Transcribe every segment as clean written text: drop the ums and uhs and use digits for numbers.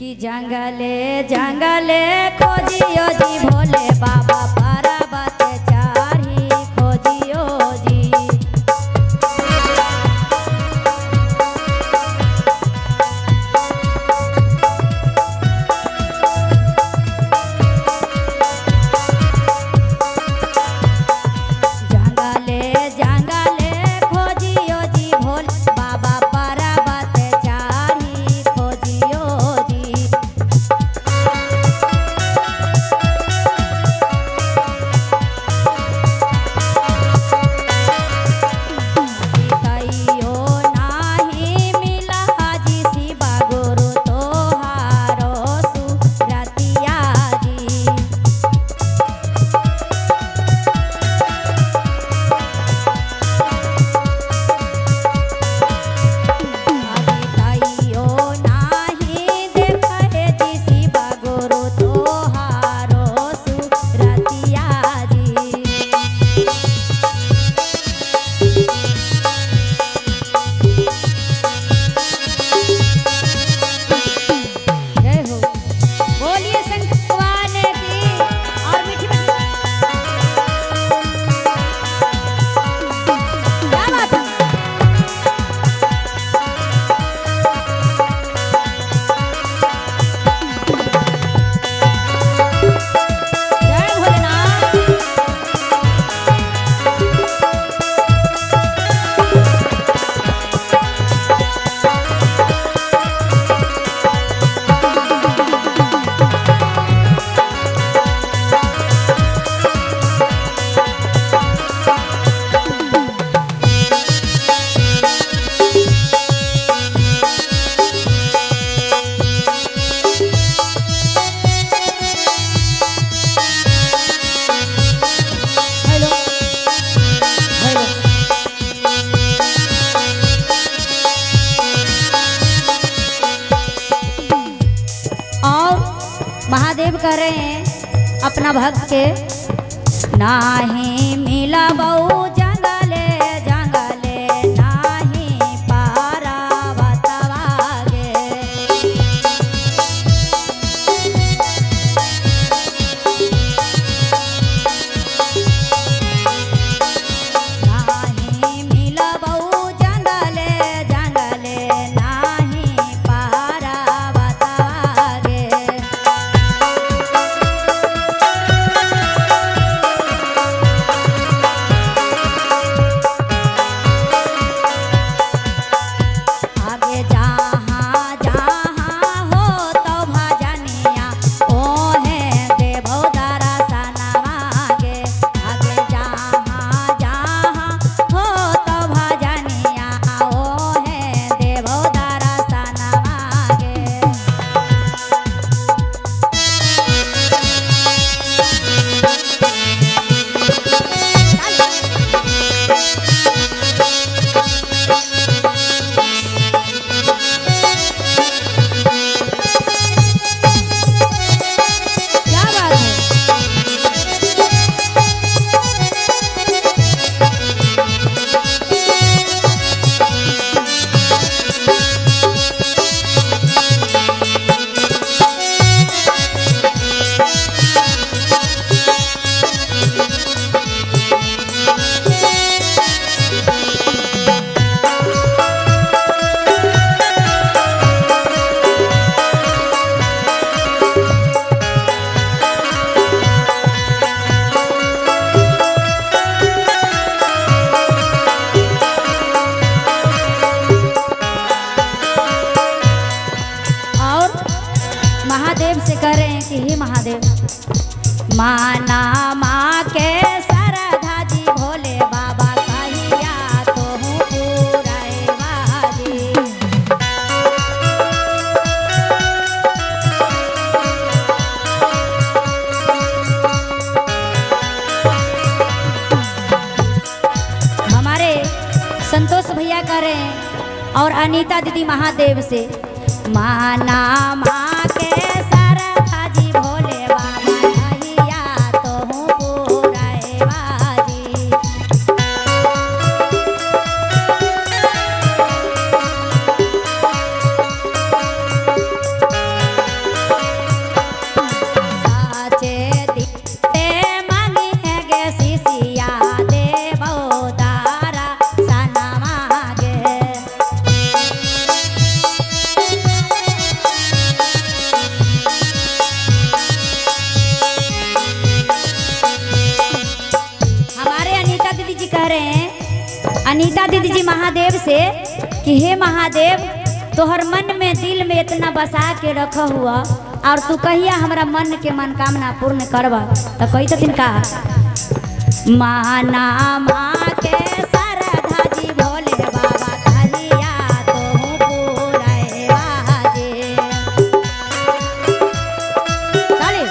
कि जंगले जंगले खोजियो जी भोले बाबा पर्वत चारी खोजियो जी। जंगले जंगले खोजियो जी भोले बाबा पर्वत चारी खोजियो जी। कहियो नाही मिला हाजी शिवा गुरु तोहारो सुरतिया जी। कहियो नाही देखे जी शिवा गुरु तोहारो सुरतिया जी। जय हो, बोलिए शंकर भगवान की। और मीठी मीठी क्या बात है। जय भोलेनाथ। Hello hello. और महादेव कह रहे हैं अपना भक्त के, नाही मिला बहु जंगले जंगले नाही पारावतवा गे। नाही मिला बहु जंगले जंगले नाही पारावतवा गे। आगे जहाँ जहाँ हो तो भजनिया ओहे देवो दर्शनवा गे। आगे जहाँ जहाँ हो तो भजनिया ओहे देवो दर्शनवा गे। क्या बात है। और महादेव से कह रहे हैं कि हे महादेव, माना माँ के सरधा जी भोले बाबा कहिया तोहू पुरैवा जी। हमारे संतोष भैया कह रहे हैं और अनीता दीदी महादेव से, माना माँ के सरधा जी भोले बाबा कहिया तोहू पुरैवा जी। अनीता दीदी जी महादेव से कि हे महादेव तोहर मन में दिल में इतना बसा के रख हुआ और तू कहिया हमरा मन के मनोकामना पूर्ण करवा। तो कही तो का माना माँ के सरधा जी भोले बाबा कहिया तो पूरा जे चले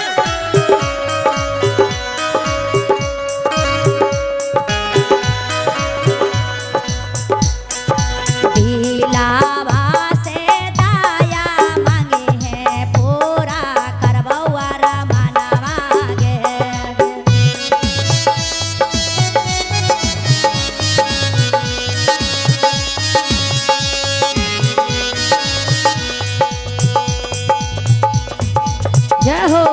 जय हो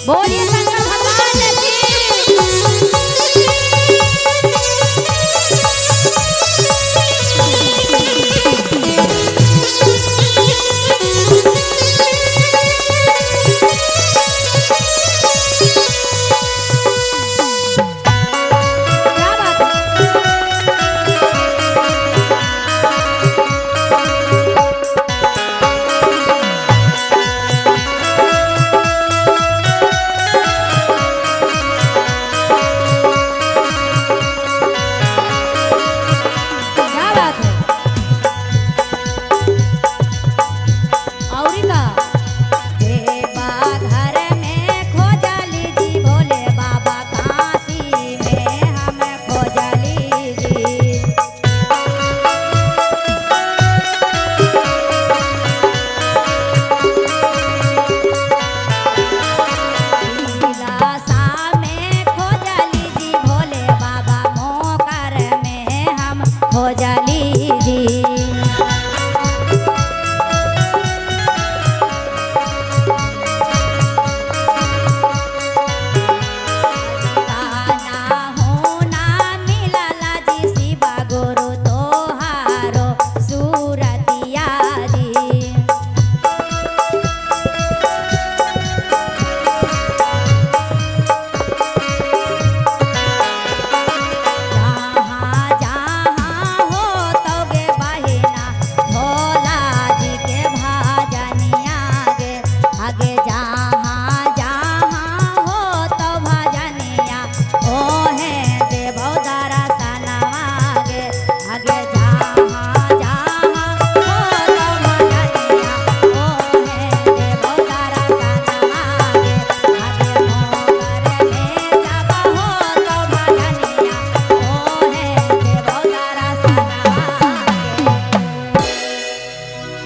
बोलिए शंकर भगवान की। क्या बात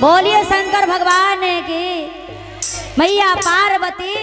बोलिए शंकर भगवान की। मैया पार्वती